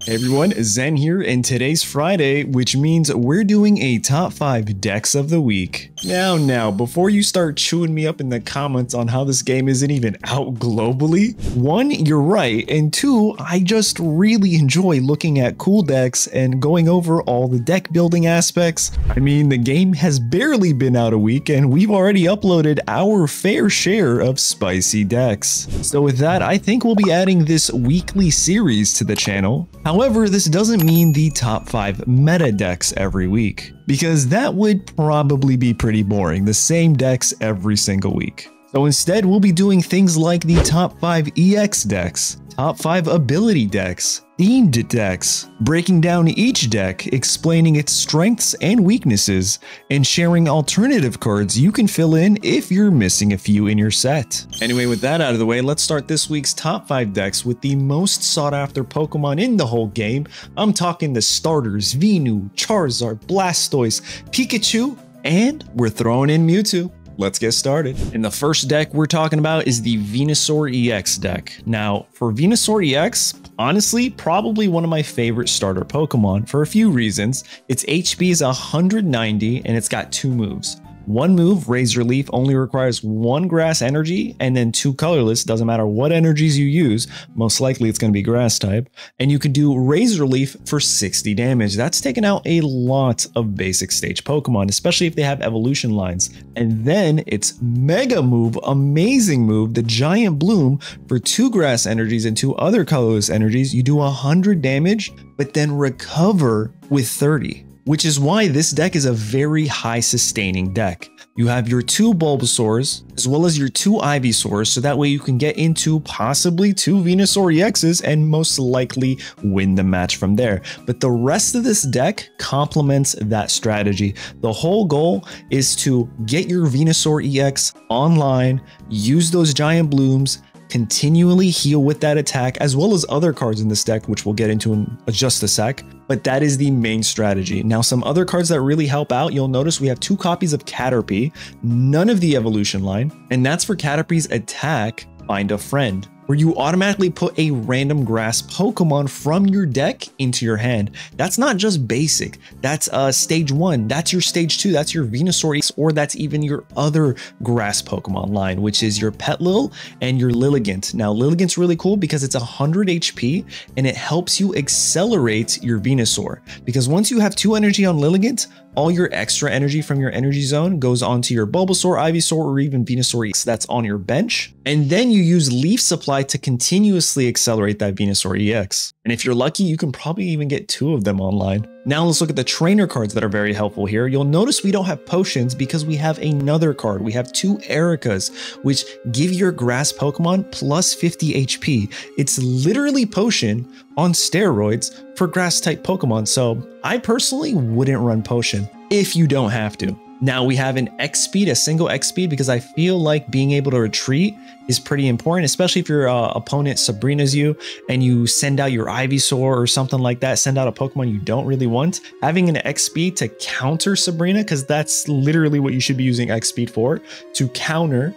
Hey everyone, Zen here, and today's Friday, which means we're doing a top 5 decks of the week. Now, before you start chewing me up in the comments on how this game isn't even out globally, 1, you're right, and 2, I just really enjoy looking at cool decks and going over all the deck building aspects. I mean, the game has barely been out a week, and we've already uploaded our fair share of spicy decks. So with that, I think we'll be adding this weekly series to the channel. However, this doesn't mean the top 5 meta decks every week, because that would probably be pretty boring, the same decks every single week. So instead, we'll be doing things like the top 5 EX decks, top 5 ability decks, themed decks, breaking down each deck, explaining its strengths and weaknesses, and sharing alternative cards you can fill in if you're missing a few in your set. Anyway, with that out of the way, let's start this week's top 5 decks with the most sought after Pokemon in the whole game. I'm talking the starters, Venu, Charizard, Blastoise, Pikachu, and we're throwing in Mewtwo. Let's get started. And the first deck we're talking about is the Venusaur EX deck. Now, for Venusaur EX, honestly, probably one of my favorite starter Pokemon for a few reasons. Its HP is 190 and it's got 2 moves. One move, Razor Leaf, only requires 1 grass energy and then 2 colorless, doesn't matter what energies you use, most likely it's going to be grass type, and you can do Razor Leaf for 60 damage. That's taken out a lot of basic stage Pokemon, especially if they have evolution lines. And then its mega move, amazing move, the Giant Bloom, for 2 grass energies and 2 other colorless energies, you do 100 damage, but then recover with 30. Which is why this deck is a very high sustaining deck. You have your 2 Bulbasaurs as well as your 2 Ivysaurs, so that way you can get into possibly 2 Venusaur EXs and most likely win the match from there. But the rest of this deck complements that strategy. The whole goal is to get your Venusaur EX online, use those Giant Blooms, continually heal with that attack, as well as other cards in this deck, which we'll get into in just a sec. But that is the main strategy. Now, some other cards that really help out, you'll notice we have 2 copies of Caterpie, none of the evolution line, and that's for Caterpie's attack, Find a Friend, where you automatically put a random grass Pokemon from your deck into your hand. That's not just basic, that's stage 1, that's your stage 2, that's your Venusaur EX, or that's even your other grass Pokemon line, which is your Petlil and your Lilligant. Now, Lilligant's really cool because it's 100 HP and it helps you accelerate your Venusaur, because once you have 2 energy on Lilligant, all your extra energy from your energy zone goes onto your Bulbasaur, Ivysaur, or even Venusaur EX that's on your bench. And then you use Leaf Supply to continuously accelerate that Venusaur EX. And if you're lucky, you can probably even get 2 of them online. Now let's look at the trainer cards that are very helpful here. You'll notice we don't have potions because we have another card. We have 2 Ericas, which give your grass Pokemon plus 50 HP. It's literally potion on steroids for grass type Pokemon. So I personally wouldn't run potion if you don't have to. Now we have an X speed, a single X speed, because I feel like being able to retreat is pretty important, especially if your opponent Sabrina's you and you send out your Ivysaur or something like that, send out a Pokemon you don't really want. Having an X speed to counter Sabrina, because that's literally what you should be using X speed for, to counter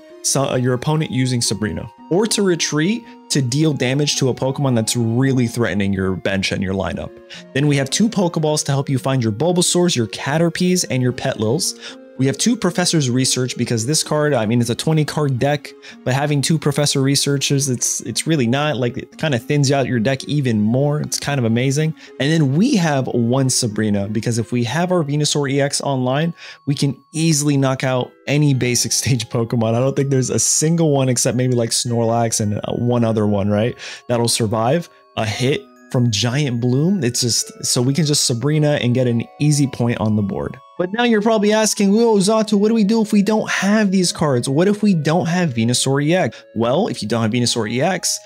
your opponent using Sabrina, or to retreat to deal damage to a Pokemon that's really threatening your bench and your lineup. Then we have 2 Pokeballs to help you find your Bulbasaurs, your Caterpies, and your Petlils. We have 2 Professor's Research because this card, I mean, it's a 20 card deck, but having 2 Professor Researchers, it's really not, like, it kind of thins out your deck even more. It's kind of amazing. And then we have 1 Sabrina, because if we have our Venusaur EX online, we can easily knock out any basic stage Pokemon. I don't think there's a single one except maybe like Snorlax and 1 other one, right, that'll survive a hit from Giant Bloom. It's just, so we can just Sabrina and get an easy point on the board. But now you're probably asking, whoa, Zato, what do we do if we don't have these cards? What if we don't have Venusaur EX? Well, if you don't have Venusaur EX,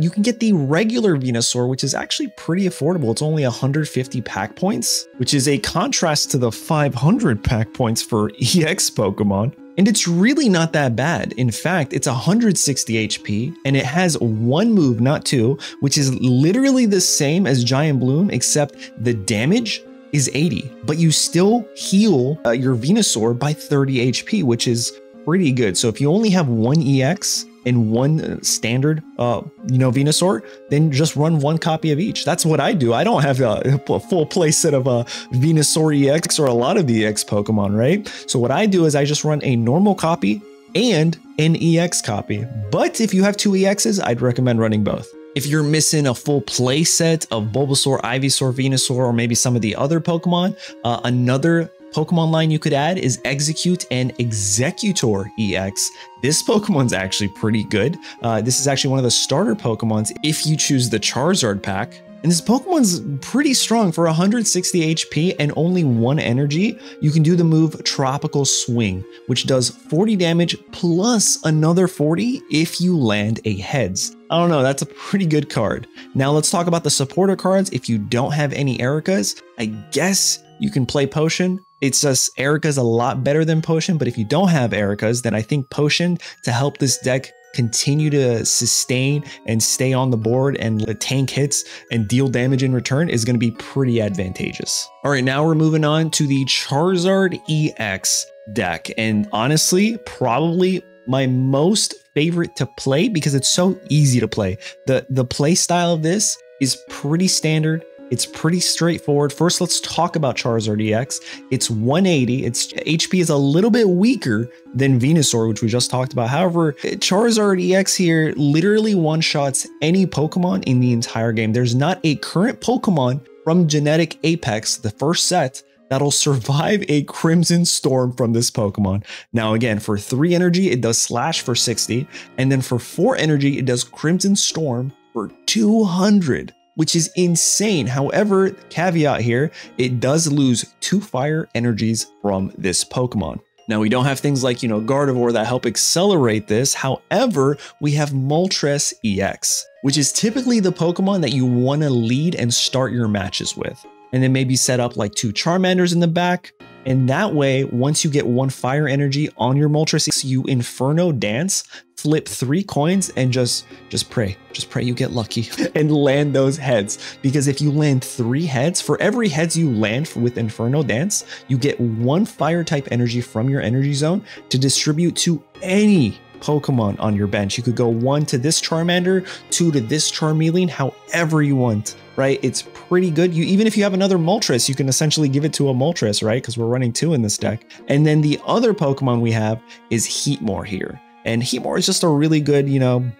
you can get the regular Venusaur, which is actually pretty affordable. It's only 150 pack points, which is a contrast to the 500 pack points for EX Pokemon. And it's really not that bad. In fact, it's 160 HP and it has 1 move, not 2, which is literally the same as Giant Bloom, except the damage is 80, but you still heal your Venusaur by 30 HP, which is pretty good. So if you only have 1 EX and one standard, Venusaur, then just run one copy of each. That's what I do. I don't have a full play set of a Venusaur EX or a lot of the EX Pokemon, right? So what I do is I just run a normal copy and an EX copy. But if you have two EXs, I'd recommend running both. If you're missing a full play set of Bulbasaur, Ivysaur, Venusaur, or maybe some of the other Pokemon, another Pokemon line you could add is Execute and Executor EX. This Pokemon's actually pretty good. This is actually one of the starter Pokemons if you choose the Charizard pack. And this Pokemon's pretty strong. For 160 HP and only 1 energy, you can do the move Tropical Swing, which does 40 damage plus another 40 if you land a heads. I don't know, that's a pretty good card. Now let's talk about the supporter cards. If you don't have any Ericas, I guess you can play Potion. It's just Erika's a lot better than Potion, but if you don't have Ericas, then I think Potion to help this deck continue to sustain and stay on the board and tank hits and deal damage in return is going to be pretty advantageous. All right, now we're moving on to the Charizard EX deck. And honestly, probably my most favorite to play because it's so easy to play. The play style of this is pretty standard. It's pretty straightforward. First, let's talk about Charizard EX. It's 180. Its HP is a little bit weaker than Venusaur, which we just talked about. However, Charizard EX here literally one-shots any Pokemon in the entire game. There's not a current Pokemon from Genetic Apex, the first set, that'll survive a Crimson Storm from this Pokemon. Now again, for 3 energy, it does Slash for 60, and then for 4 energy, it does Crimson Storm for 200. Which is insane. However, caveat here, it does lose 2 fire energies from this Pokemon. Now we don't have things like, Gardevoir that help accelerate this. However, we have Moltres EX, which is typically the Pokemon that you want to lead and start your matches with. And then maybe set up like 2 Charmanders in the back. And that way, once you get 1 fire energy on your Moltres, you Inferno Dance, flip 3 coins and just pray. Just pray you get lucky and land those heads. Because if you land 3 heads, for every heads you land with Inferno Dance, you get 1 fire type energy from your energy zone to distribute to any Pokemon on your bench. You could go 1 to this Charmander, 2 to this Charmeleon, however you want, right? It's pretty good. Even if you have another Moltres, you can essentially give it to a Moltres, right? Because we're running 2 in this deck. And then the other Pokemon we have is Heatmor here. And Heatmor is just a really good,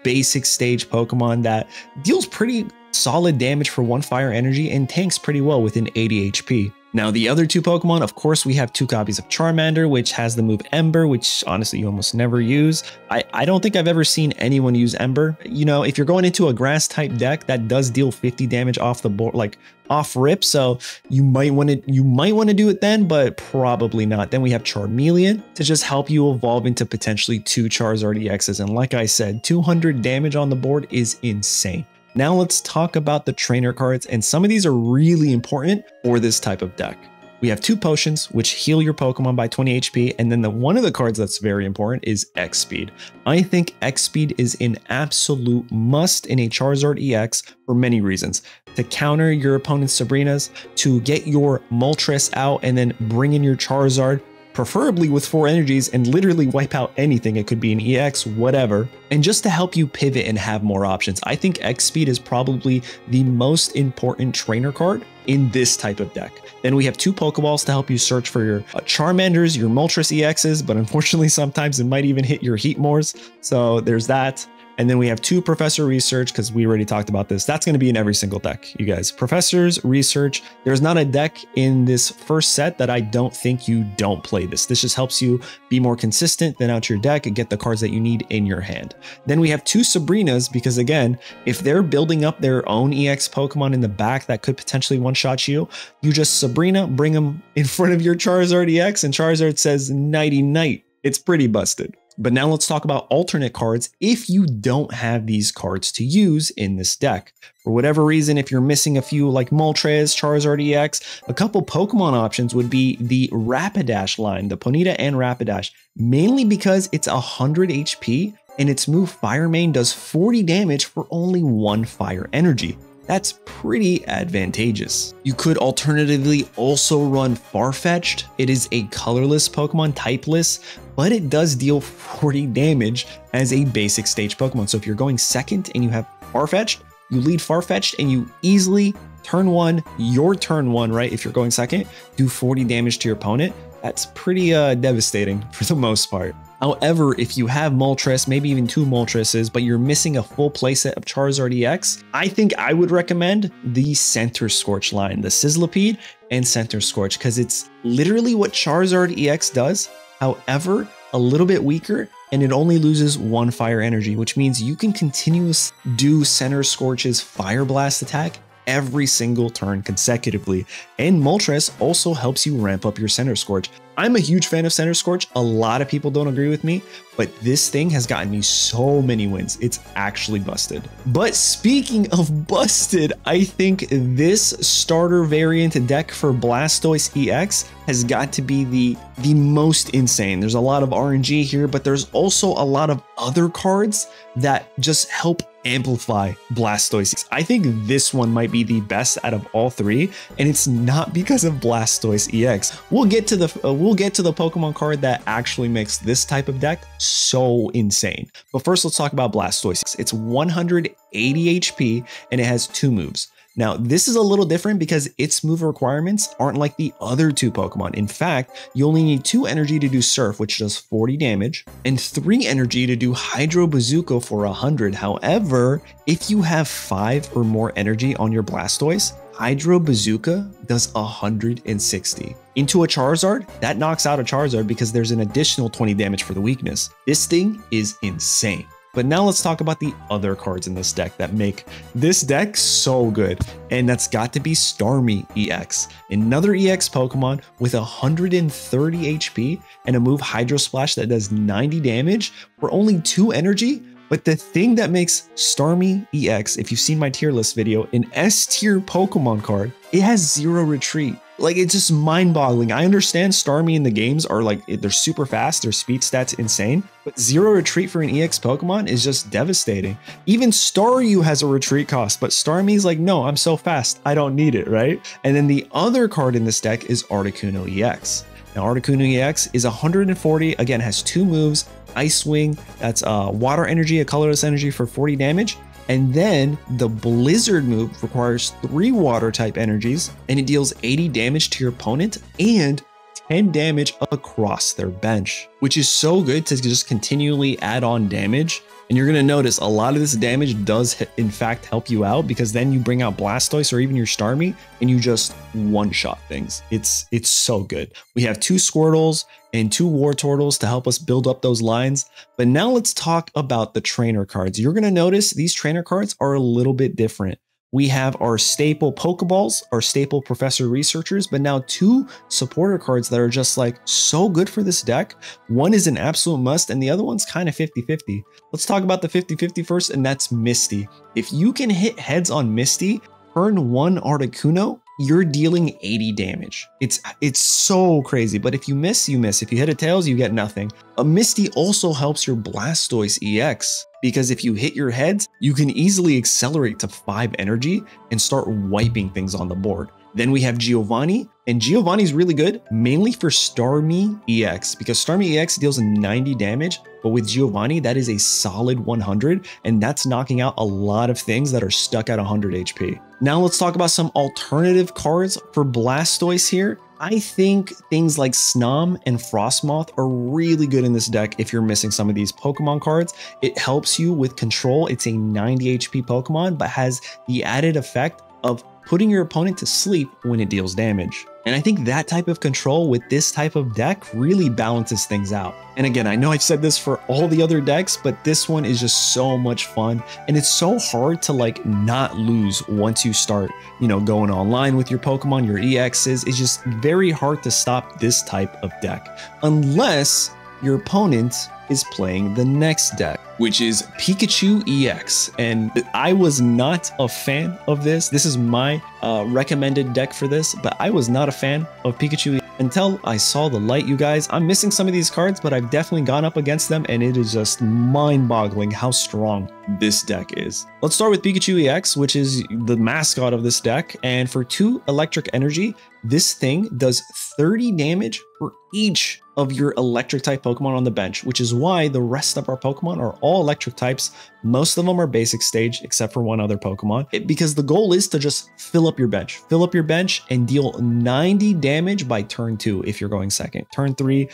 basic stage Pokemon that deals pretty solid damage for 1 fire energy and tanks pretty well within 80 HP. Now, the other 2 Pokemon, of course, we have 2 copies of Charmander, which has the move Ember, which honestly you almost never use. I don't think I've ever seen anyone use Ember. If you're going into a grass type deck, that does deal 50 damage off the board, like off rip. So you might want to do it then, but probably not. Then we have Charmeleon to just help you evolve into potentially 2 Charizard EXs. And like I said, 200 damage on the board is insane. Now let's talk about the trainer cards, and some of these are really important for this type of deck. We have 2 potions, which heal your Pokemon by 20 HP, and then one of the cards that's very important is X-Speed. I think X-Speed is an absolute must in a Charizard EX for many reasons. To counter your opponent's Sabrinas, to get your Moltres out and then bring in your Charizard, preferably with 4 energies, and literally wipe out anything. It could be an EX, whatever. And just to help you pivot and have more options. I think X-Speed is probably the most important trainer card in this type of deck. Then we have 2 Pokeballs to help you search for your Charmanders, your Moltres EXs, but unfortunately sometimes it might even hit your Heatmors. So there's that. And then we have 2 Professor Research, because we already talked about this. That's going to be in every single deck, you guys. Professor's Research. There's not a deck in this first set that I don't think you don't play this. This just helps you be more consistent, thin out your deck, and get the cards that you need in your hand. Then we have 2 Sabrinas, because again, if they're building up their own EX Pokemon in the back that could potentially one-shot you, you just Sabrina, bring them in front of your Charizard EX, and Charizard says nighty-night. It's pretty busted. But now let's talk about alternate cards if you don't have these cards to use in this deck. For whatever reason, if you're missing a few like Moltres, Charizard EX, a couple Pokemon options would be the Rapidash line, the Ponyta and Rapidash, mainly because it's 100 HP and its move Fire Main does 40 damage for only 1 fire energy. that's pretty advantageous. You could alternatively also run Farfetch'd. It is a colorless Pokemon, typeless, but it does deal 40 damage as a basic stage Pokemon. So if you're going second and you have Farfetch'd, you lead Farfetch'd and you easily turn one, your turn one, right? If you're going second, do 40 damage to your opponent. That's pretty devastating for the most part. However, if you have Moltres, maybe even 2 Moltreses, but you're missing a full playset of Charizard EX, I think I would recommend the Center Scorch line, the Sizzlipede and Center Scorch, because it's literally what Charizard EX does. However, a little bit weaker, and it only loses 1 fire energy, which means you can continuously do Center Scorch's Fire Blast attack every single turn consecutively. And Moltres also helps you ramp up your Center Scorch. I'm a huge fan of Center Scorch. A lot of people don't agree with me, but this thing has gotten me so many wins. It's actually busted. But speaking of busted, I think this starter variant deck for Blastoise EX has got to be the most insane. There's a lot of RNG here, but there's also a lot of other cards that just help amplify Blastoise. I think this one might be the best out of all 3, and it's not because of Blastoise EX. We'll get to the Pokemon card that actually makes this type of deck so insane. But first, let's talk about Blastoise. It's 180 HP and it has 2 moves. Now, this is a little different because its move requirements aren't like the other 2 Pokemon. In fact, you only need 2 energy to do Surf, which does 40 damage, and 3 energy to do Hydro Bazooka for 100. However, if you have 5 or more energy on your Blastoise, Hydro Bazooka does 160. Into a Charizard, that knocks out a Charizard because there's an additional 20 damage for the weakness. This thing is insane. But now let's talk about the other cards in this deck that make this deck so good. And that's got to be Starmie EX. Another EX Pokemon with 130 HP and a move Hydro Splash that does 90 damage for only 2 energy. But the thing that makes Starmie EX, if you've seen my tier list video, an S tier Pokemon card, it has 0 retreat. Like, it's just mind-boggling. I understand Starmie in the games are like, they're super fast, their speed stats insane, but 0 retreat for an EX Pokemon is just devastating. Even Staryu has a retreat cost, but Starmie's like, no, I'm so fast, I don't need it, right? And then the other card in this deck is Articuno EX. Now, Articuno EX is 140, again, has 2 moves, Ice Wing, that's water energy, a colorless energy for 40 damage. And then the Blizzard move requires 3 water type energies and it deals 80 damage to your opponent and 10 damage across their bench, which is so good to just continually add on damage. And you're going to notice a lot of this damage does in fact help you out, because then you bring out Blastoise or even your Starmie and you just one-shot things. It's so good. We have 2 Squirtles and 2 Wartortles to help us build up those lines. But now let's talk about the trainer cards. You're going to notice these trainer cards are a little bit different. We have our staple Pokeballs, our staple Professor Researchers, but now 2 supporter cards that are just like so good for this deck. One is an absolute must and the other one's kind of 50-50. Let's talk about the 50-50 first, and that's Misty. If you can hit heads on Misty, turn 1 Articuno, you're dealing 80 damage. It's so crazy, but if you miss, you miss. If you hit a tails, you get nothing. A Misty also helps your Blastoise EX, because if you hit your heads, you can easily accelerate to 5 energy and start wiping things on the board. Then we have Giovanni, and Giovanni's really good, mainly for Starmie EX, because Starmie EX deals 90 damage, but with Giovanni, that is a solid 100, and that's knocking out a lot of things that are stuck at 100 HP. Now let's talk about some alternative cards for Blastoise here. I think things like Snom and Frostmoth are really good in this deck if you're missing some of these Pokemon cards. It helps you with control. It's a 90 HP Pokemon, but has the added effect of putting your opponent to sleep when it deals damage. And I think that type of control with this type of deck really balances things out. And again, I know I've said this for all the other decks, but this one is just so much fun. And it's so hard to like not lose once you start, going online with your Pokemon, your EXs. It's just very hard to stop this type of deck. Unless your opponent is playing the next deck, which is Pikachu EX. And I was not a fan of this. This is my recommended deck for this, but I was not a fan of Pikachu EX until I saw the light, you guys. I'm missing some of these cards, but I've definitely gone up against them, and it is just mind-boggling how strong this deck is. Let's start with Pikachu EX, which is the mascot of this deck, and for 2 electric energy, this thing does 30 damage for each of your electric type Pokemon on the bench, which is why the rest of our Pokemon are all electric types. Most of them are basic stage, except for one other Pokemon, because the goal is to just fill up your bench and deal 90 damage by turn 2 if you're going second, turn 3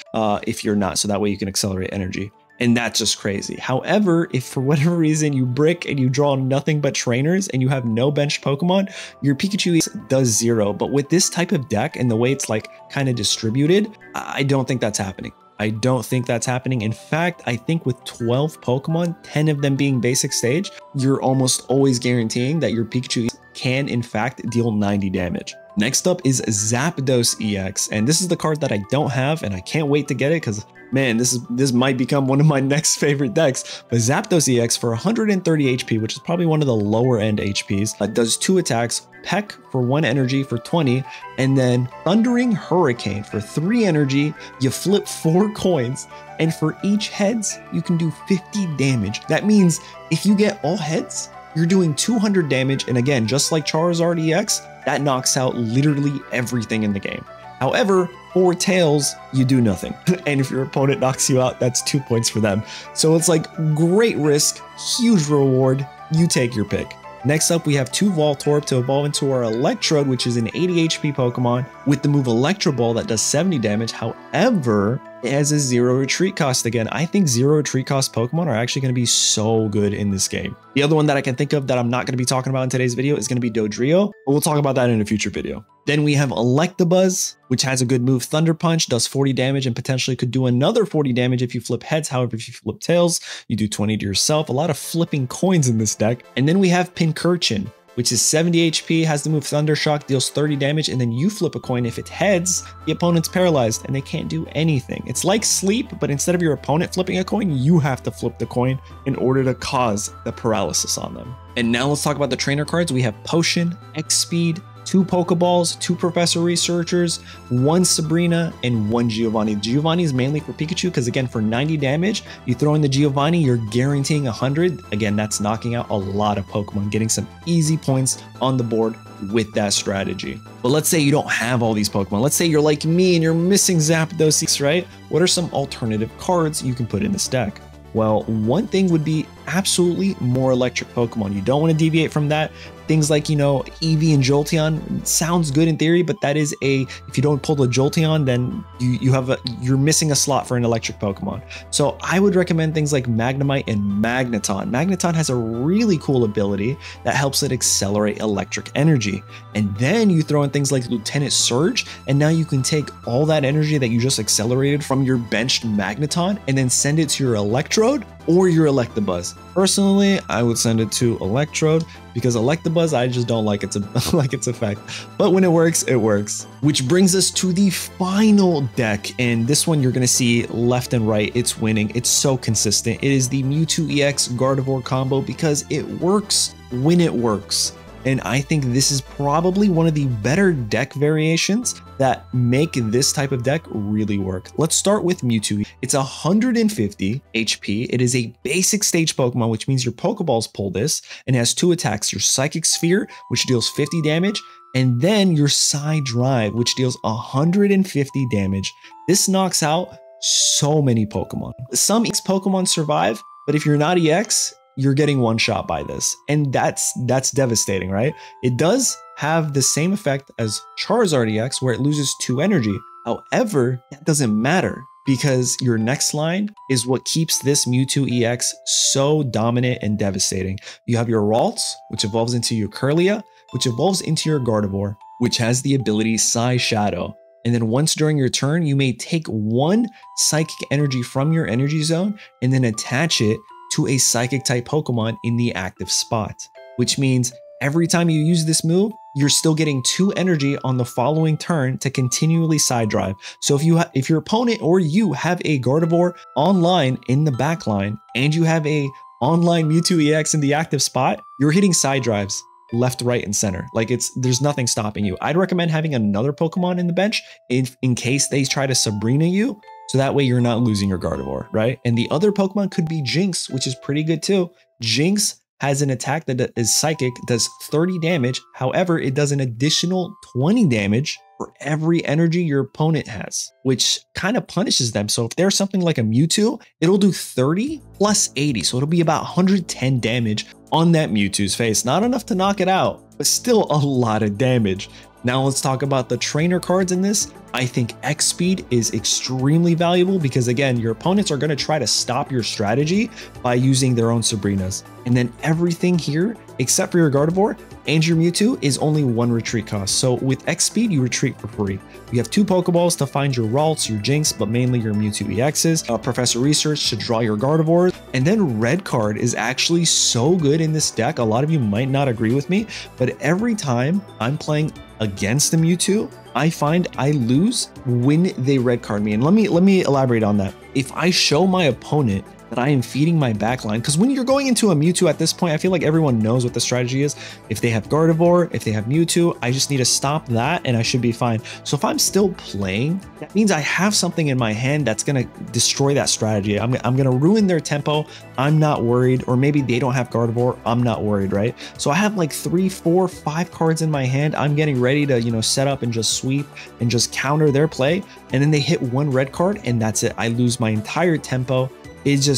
if you're not, so that way you can accelerate energy. And that's just crazy. However, if for whatever reason you brick and you draw nothing but trainers and you have no benched Pokemon, your Pikachu does 0. But with this type of deck and the way it's like kind of distributed, I don't think that's happening. I don't think that's happening. In fact, I think with 12 Pokemon, 10 of them being basic stage, you're almost always guaranteeing that your Pikachu can in fact deal 90 damage. Next up is Zapdos EX, and this is the card that I don't have, and I can't wait to get it because, man, this might become one of my next favorite decks. But Zapdos EX for 130 HP, which is probably one of the lower end HPs, does 2 attacks, Peck for 1 energy for 20, and then Thundering Hurricane for 3 energy. You flip 4 coins, and for each heads, you can do 50 damage. That means if you get all heads, you're doing 200 damage, and again, just like Charizard EX, that knocks out literally everything in the game. However, for tails, you do nothing. And if your opponent knocks you out, that's 2 points for them. So it's like great risk, huge reward, you take your pick. Next up, we have 2 Voltorb to evolve into our Electrode, which is an 80 HP Pokemon with the move Electro Ball that does 70 damage. However, it has a 0 retreat cost. Again, I think 0 retreat cost Pokemon are actually going to be so good in this game. The other one that I can think of that I'm not going to be talking about in today's video is going to be Dodrio, but we'll talk about that in a future video. Then we have Electabuzz, which has a good move Thunder Punch, does 40 damage and potentially could do another 40 damage if you flip heads. However, if you flip tails, you do 20 to yourself. A lot of flipping coins in this deck. And then we have Pincurchin, which is 70 HP, has the move Thunder Shock, deals 30 damage, and then you flip a coin. If it heads, the opponent's paralyzed and they can't do anything. It's like Sleep, but instead of your opponent flipping a coin, you have to flip the coin in order to cause the paralysis on them. And now let's talk about the trainer cards. We have Potion, X-Speed, 2 Pokeballs, 2 Professor Researchers, 1 Sabrina, and 1 Giovanni. Giovanni is mainly for Pikachu because, again, for 90 damage, you throw in the Giovanni, you're guaranteeing 100. Again, that's knocking out a lot of Pokemon, getting some easy points on the board with that strategy. But let's say you don't have all these Pokemon. Let's say you're like me and you're missing Zapdos, right? What are some alternative cards you can put in this deck? Well, one thing would be absolutely more electric Pokemon. You don't want to deviate from that. Things like, you know, Eevee and Jolteon sounds good in theory, but that is if you don't pull the Jolteon, then you're missing a slot for an electric Pokemon. So I would recommend things like Magnemite and Magneton. Magneton has a really cool ability that helps it accelerate electric energy. And then you throw in things like Lieutenant Surge, and now you can take all that energy that you just accelerated from your benched Magneton and then send it to your Electrode or your Electabuzz. Personally, I would send it to Electrode because Electabuzz, I just don't like its effect. But when it works, it works. Which brings us to the final deck, and this one you're gonna see left and right, it's winning. It's so consistent. It is the Mewtwo EX Gardevoir combo because it works when it works. And I think this is probably one of the better deck variations that make this type of deck really work. Let's start with Mewtwo. It's 150 HP. It is a basic stage Pokemon, which means your Pokeballs pull this, and it has 2 attacks. Your Psychic Sphere, which deals 50 damage, and then your Psy Drive, which deals 150 damage. This knocks out so many Pokemon. Some EX Pokemon survive, but if you're not EX, you're getting one shot by this. And that's devastating, right? It does have the same effect as Charizard EX where it loses 2 energy. However, that doesn't matter because your next line is what keeps this Mewtwo EX so dominant and devastating. You have your Ralts, which evolves into your Kirlia, which evolves into your Gardevoir, which has the ability Psy Shadow. And then once during your turn, you may take 1 psychic energy from your energy zone and then attach it to a psychic type Pokemon in the active spot, which means every time you use this move, you're still getting 2 energy on the following turn to continually side drive. So if your opponent or you have a Gardevoir online in the back line and you have a online Mewtwo EX in the active spot, you're hitting side drives left, right, and center. Like there's nothing stopping you. I'd recommend having another Pokemon in the bench in case they try to Sabrina you, so that way you're not losing your Gardevoir, right? And the other Pokemon could be Jinx, which is pretty good too. Jinx has an attack that is psychic, does 30 damage. However, it does an additional 20 damage for every energy your opponent has, which kind of punishes them. So if there's something like a Mewtwo, it'll do 30 plus 80. So it'll be about 110 damage on that Mewtwo's face. Not enough to knock it out, but still a lot of damage. Now let's talk about the trainer cards in this. I think X Speed is extremely valuable because again, your opponents are going to try to stop your strategy by using their own Sabrinas. And then everything here, except for your Gardevoir and your Mewtwo, is only 1 retreat cost. So with X Speed, you retreat for free. You have 2 Pokeballs to find your Ralts, your Jinx, but mainly your Mewtwo EXs. Professor Research to draw your Gardevoirs. And then Red Card is actually so good in this deck. A lot of you might not agree with me, but every time I'm playing against the Mewtwo, I find I lose when they red card me. And let me elaborate on that. If I show my opponent that I am feeding my backline, because when you're going into a Mewtwo at this point, I feel like everyone knows what the strategy is. If they have Gardevoir, if they have Mewtwo, I just need to stop that and I should be fine. So if I'm still playing, that means I have something in my hand that's going to destroy that strategy. I'm going to ruin their tempo. I'm not worried. Or maybe they don't have Gardevoir. I'm not worried, right? So I have like 3, 4, 5 cards in my hand. I'm getting ready to, set up and just sweep and just counter their play. And then they hit 1 red card and that's it. I lose my entire tempo. It's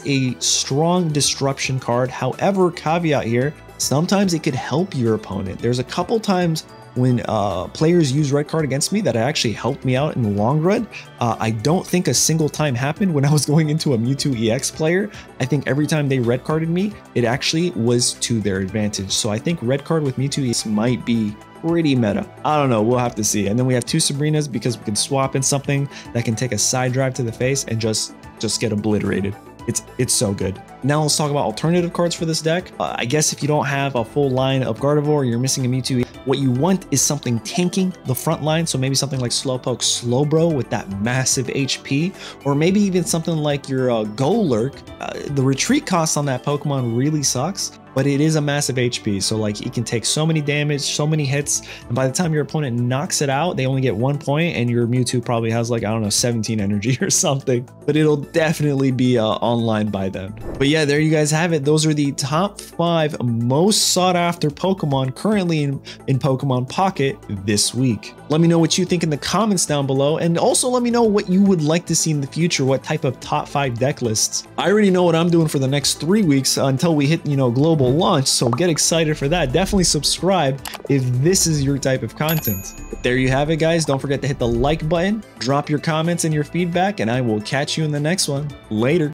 a strong disruption card. However, caveat here, sometimes it could help your opponent. There's a couple times when players use red card against me that actually helped me out in the long run. I don't think a single time happened when I was going into a Mewtwo EX player. I think every time they red carded me, it actually was to their advantage. So I think red card with Mewtwo EX might be pretty meta. I don't know, we'll have to see. And then we have 2 Sabrinas because we can swap in something that can take a side drive to the face and just get obliterated. It's so good. Now let's talk about alternative cards for this deck. I guess if you don't have a full line of Gardevoir, you're missing a Mewtwo, what you want is something tanking the front line. So maybe something like Slowpoke Slowbro with that massive HP, or maybe even something like your Golurk. The retreat cost on that Pokemon really sucks, but it is a massive HP. So like it can take so many damage, so many hits. And by the time your opponent knocks it out, they only get 1 point and your Mewtwo probably has like, I don't know, 17 energy or something, but it'll definitely be online by then. But yeah, there you guys have it. Those are the top 5 most sought after Pokemon currently in Pokemon Pocket this week. Let me know what you think in the comments down below. And also let me know what you would like to see in the future, what type of top 5 deck lists. I already know what I'm doing for the next 3 weeks until we hit, global launch. So get excited for that. Definitely subscribe if this is your type of content. But there you have it, guys. Don't forget to hit the like button, drop your comments and your feedback, and I will catch you in the next one. Later.